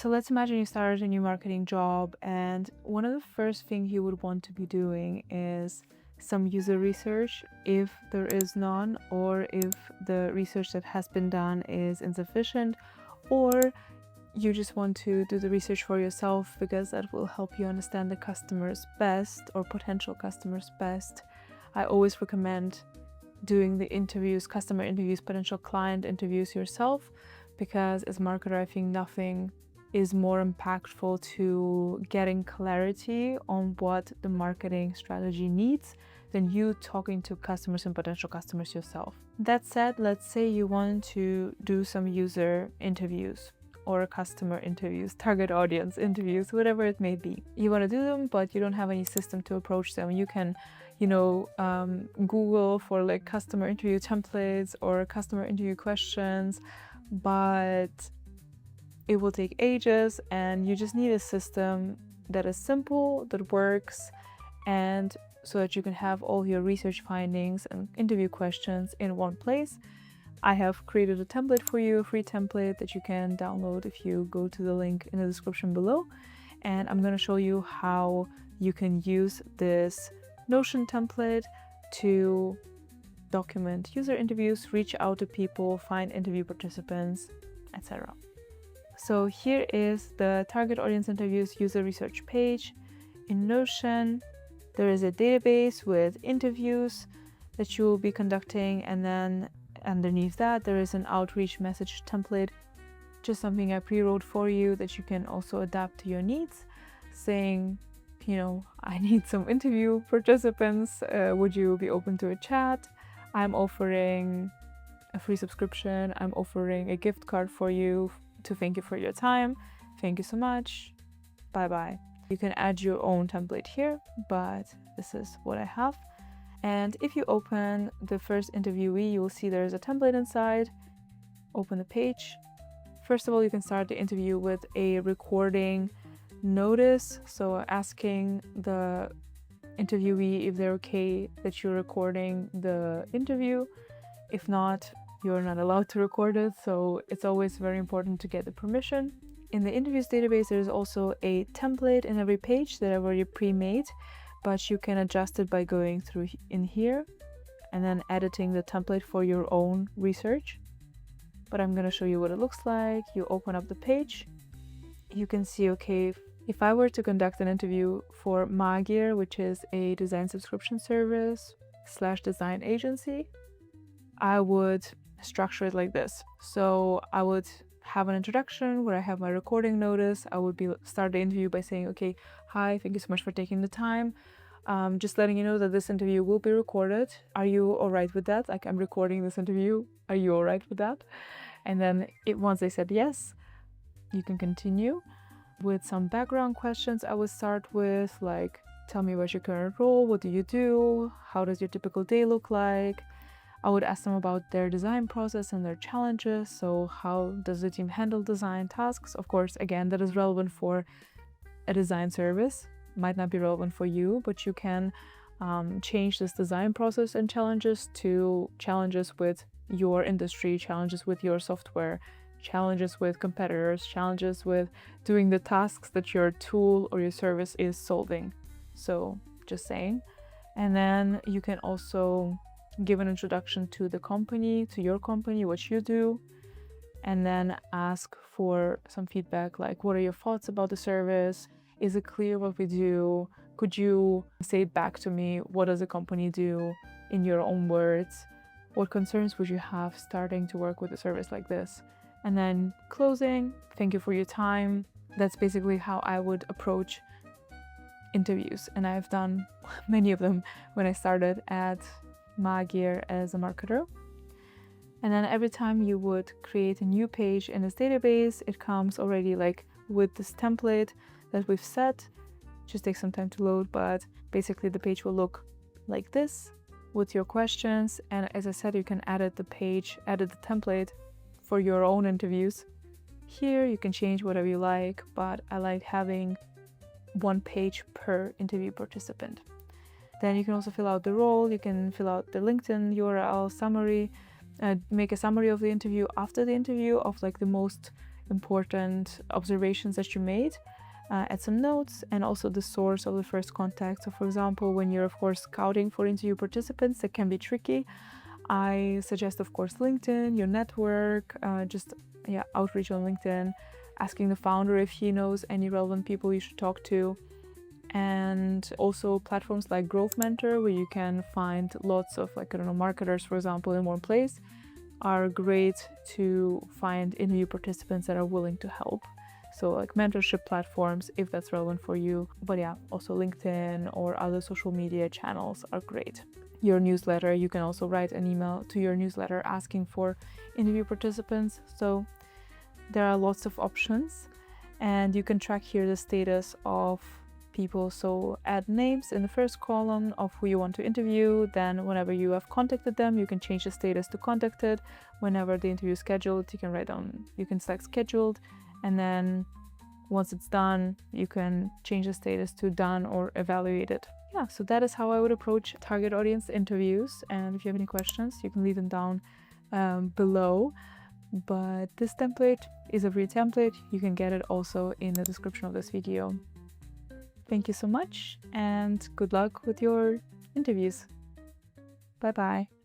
So let's imagine you started a new marketing job, and one of the first things you would want to be doing is some user research, if there is none, or if the research that has been done is insufficient, or you just want to do the research for yourself because that will help you understand the customers best or potential customers best. I always recommend doing the interviews, customer interviews, potential client interviews yourself, because as a marketer, I think nothing is more impactful to getting clarity on what the marketing strategy needs than you talking to customers and potential customers yourself. That said, let's say you want to do some user interviews or customer interviews, target audience interviews, whatever it may be. You want to do them, but you don't have any system to approach them. You can, Google for like customer interview templates or customer interview questions, but it will take ages, and you just need a system that is simple, that works, and so that you can have all your research findings and interview questions in one place. I have created a template for you, a free template that you can download if you go to the link in the description below. And I'm going to show you how you can use this Notion template to document user interviews, reach out to people, find interview participants, etc. So here is the target audience interviews user research page. In Notion, there is a database with interviews that you will be conducting, and then underneath that there is an outreach message template, just something I pre-wrote for you that you can also adapt to your needs, saying, I need some interview participants, would you be open to a chat? I'm offering a free subscription, I'm offering a gift card for you to thank you for your time. Thank you so much. Bye bye. You can add your own template here, but this is what I have. And if you open the first interviewee, you will see there's a template inside. Open the page. First of all, you can start the interview with a recording notice. So asking the interviewee if they're okay that you're recording the interview. If not, you're not allowed to record it, so it's always very important to get the permission. In the interviews database, there's also a template in every page that I've already pre-made, but you can adjust it by going through in here and then editing the template for your own research. But I'm going to show you what it looks like. You open up the page. You can see, okay, if I were to conduct an interview for Magier, which is a design subscription service / design agency, I would structure it like this. So I would have an introduction where I have my recording notice. I would start the interview by saying, okay, hi, thank you so much for taking the time. Just letting you know that this interview will be recorded. Are you all right with that? Like, I'm recording this interview. Are you all right with that? And then once they said yes, you can continue with some background questions. I would start with like, tell me about your current role. What do you do? How does your typical day look like? I would ask them about their design process and their challenges. So how does the team handle design tasks? Of course, again, that is relevant for a design service. Might not be relevant for you, but you can change this design process and challenges to challenges with your industry, challenges with your software, challenges with competitors, challenges with doing the tasks that your tool or your service is solving. So just saying. And then you can also give an introduction to the company, to your company, what you do, and then ask for some feedback, like, what are your thoughts about the service? Is it clear what we do? Could you say it back to me? What does the company do in your own words? What concerns would you have starting to work with a service like this? And then closing, thank you for your time. That's basically how I would approach interviews. And I've done many of them when I started at Magier as a marketer. And then every time you would create a new page in this database, it comes already like with this template that we've set. Just takes some time to load, but basically the page will look like this with your questions. And as I said, you can edit the template for your own interviews. Here you can change whatever you like, but I like having one page per interview participant. Then you can also fill out the role, you can fill out the LinkedIn URL summary, make a summary of the interview after the interview of like the most important observations that you made. Add some notes and also the source of the first contact. So for example, when you're of course scouting for interview participants, that can be tricky. I suggest of course LinkedIn, your network, outreach on LinkedIn, asking the founder if he knows any relevant people you should talk to. And also platforms like Growth Mentor, where you can find lots of marketers, for example, in one place, are great to find interview participants that are willing to help. So like mentorship platforms, if that's relevant for you. But yeah, also LinkedIn or other social media channels are great. Your newsletter, you can also write an email to your newsletter asking for interview participants. So there are lots of options, and you can track here the status of people. So add names in the first column of who you want to interview. Then whenever you have contacted them, you can change the status to contacted. Whenever the interview is scheduled, you can select scheduled. And then once it's done, you can change the status to done or evaluated. Yeah, so that is how I would approach target audience interviews. And if you have any questions, you can leave them down below. But this template is a free template. You can get it also in the description of this video. Thank you so much and good luck with your interviews. Bye bye.